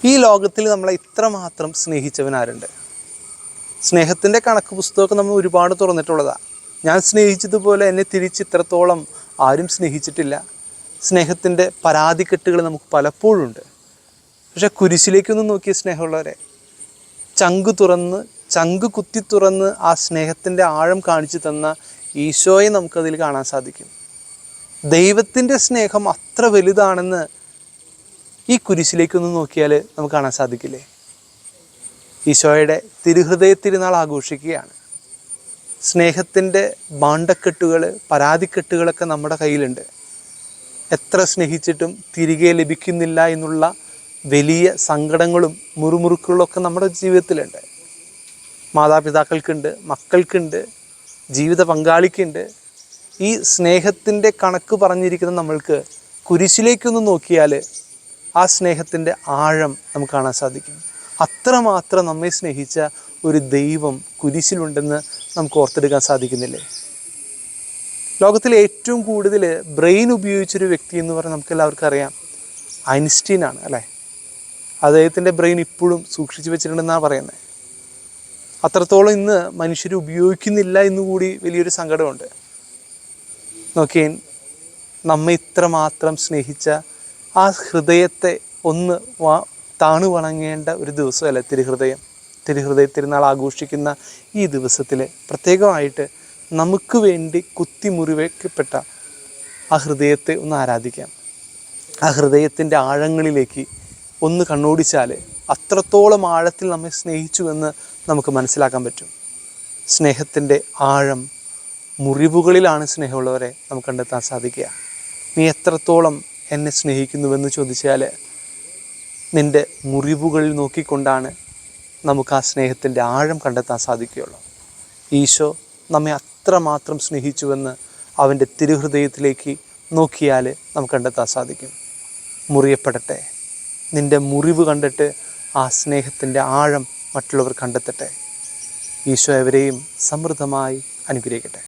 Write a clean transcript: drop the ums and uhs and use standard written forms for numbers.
ഈ ലോകത്തിൽ നമ്മളെ ഇത്രമാത്രം സ്നേഹിച്ചവനാരുണ്ട്? സ്നേഹത്തിൻ്റെ കണക്ക് പുസ്തകമൊക്കെ നമ്മൾ ഒരുപാട് തുറന്നിട്ടുള്ളതാണ്. ഞാൻ സ്നേഹിച്ചതുപോലെ എന്നെ തിരിച്ച് ഇത്രത്തോളം ആരും സ്നേഹിച്ചിട്ടില്ല. സ്നേഹത്തിൻ്റെ പരാതിക്കെട്ടുകൾ നമുക്ക് പലപ്പോഴും ഉണ്ട്. പക്ഷേ കുരിശിലേക്കൊന്ന് നോക്കിയ സ്നേഹമുള്ളവരെ, ചങ്ക് കുത്തി തുറന്ന് ആ സ്നേഹത്തിൻ്റെ ആഴം കാണിച്ചു തന്ന ഈശോയെ നമുക്കതിൽ കാണാൻ സാധിക്കും. ദൈവത്തിൻ്റെ സ്നേഹം അത്ര വലുതാണെന്ന് ഈ കുരിശിലേക്കൊന്ന് നോക്കിയാൽ നമുക്ക് കാണാൻ സാധിക്കില്ലേ? ഈശോയുടെ തിരുഹൃദയ തിരുനാൾ ആഘോഷിക്കുകയാണ്. സ്നേഹത്തിൻ്റെ ഭാണ്ഡക്കെട്ടുകൾ, പരാതിക്കെട്ടുകളൊക്കെ നമ്മുടെ കയ്യിലുണ്ട്. എത്ര സ്നേഹിച്ചിട്ടും തിരികെ ലഭിക്കുന്നില്ല എന്നുള്ള വലിയ സങ്കടങ്ങളും മുറുമുറുക്കുകളൊക്കെ നമ്മുടെ ജീവിതത്തിലുണ്ട്. മാതാപിതാക്കൾക്കുണ്ട്, മക്കൾക്കുണ്ട്, ജീവിത പങ്കാളിക്കുണ്ട്. ഈ സ്നേഹത്തിൻ്റെ കണക്ക് പറഞ്ഞിരിക്കുന്ന നമ്മൾക്ക് കുരിശിലേക്കൊന്ന് നോക്കിയാൽ ആ സ്നേഹത്തിൻ്റെ ആഴം നമുക്ക് കാണാൻ സാധിക്കും. അത്രമാത്രം നമ്മെ സ്നേഹിച്ച ഒരു ദൈവം കുരിശിലുണ്ടെന്ന് നമുക്ക് ഓർത്തെടുക്കാൻ സാധിക്കുന്നില്ലേ? ലോകത്തിലെ ഏറ്റവും കൂടുതൽ ബ്രെയിൻ ഉപയോഗിച്ചൊരു വ്യക്തി എന്ന് പറഞ്ഞാൽ നമുക്ക് എല്ലാവർക്കും അറിയാം, ഐൻസ്റ്റീൻ ആണ് അല്ലേ? അദ്ദേഹത്തിൻ്റെ ബ്രെയിൻ ഇപ്പോഴും സൂക്ഷിച്ചു വെച്ചിട്ടുണ്ടെന്നാണ് പറയുന്നത്. അത്രത്തോളം ഇന്ന് മനുഷ്യർ ഉപയോഗിക്കുന്നില്ല എന്നുകൂടി വലിയൊരു സങ്കടമുണ്ട്. നോക്കിയേ, നമ്മെ ഇത്രമാത്രം സ്നേഹിച്ച ആ ഹൃദയത്തെ ഒന്ന് താണു വണങ്ങേണ്ട ഒരു ദിവസമല്ല തിരുഹൃദയ തിരുനാൾ ആഘോഷിക്കുന്ന ഈ ദിവസത്തിൽ പ്രത്യേകമായിട്ട് നമുക്ക് വേണ്ടി കുത്തി മുറിവേക്കപ്പെട്ട ആ ഹൃദയത്തെ ഒന്ന് ആരാധിക്കാം. ആ ഹൃദയത്തിൻ്റെ ആഴങ്ങളിലേക്ക് ഒന്ന് കണ്ണോടിച്ചാൽ അത്രത്തോളം ആഴത്തിൽ നമ്മെ സ്നേഹിച്ചുവെന്ന് നമുക്ക് മനസ്സിലാക്കാൻ പറ്റും. സ്നേഹത്തിൻ്റെ ആഴം മുറിവുകളിലാണ് സ്നേഹമുള്ളവരെ നമുക്ക് കണ്ടെത്താൻ സാധിക്കുക. നീ എത്രത്തോളം എന്നെ സ്നേഹിക്കുന്നുവെന്ന് ചോദിച്ചാൽ നിൻ്റെ മുറിവുകളിൽ നോക്കിക്കൊണ്ടാണ് നമുക്ക് ആ സ്നേഹത്തിൻ്റെ ആഴം കണ്ടെത്താൻ സാധിക്കുകയുള്ളൂ. ഈശോ നമ്മെ അത്രമാത്രം സ്നേഹിച്ചുവെന്ന് അവൻ്റെ തിരുഹൃദയത്തിലേക്ക് നോക്കിയാൽ നമുക്ക് കണ്ടെത്താൻ സാധിക്കും. മുറിയപ്പെടട്ടെ, നിൻ്റെ മുറിവ് കണ്ടിട്ട് ആ സ്നേഹത്തിൻ്റെ ആഴം മറ്റുള്ളവർ കണ്ടെത്തട്ടെ. ഈശോ എവരെയും സമൃദ്ധമായി അനുഗ്രഹിക്കട്ടെ.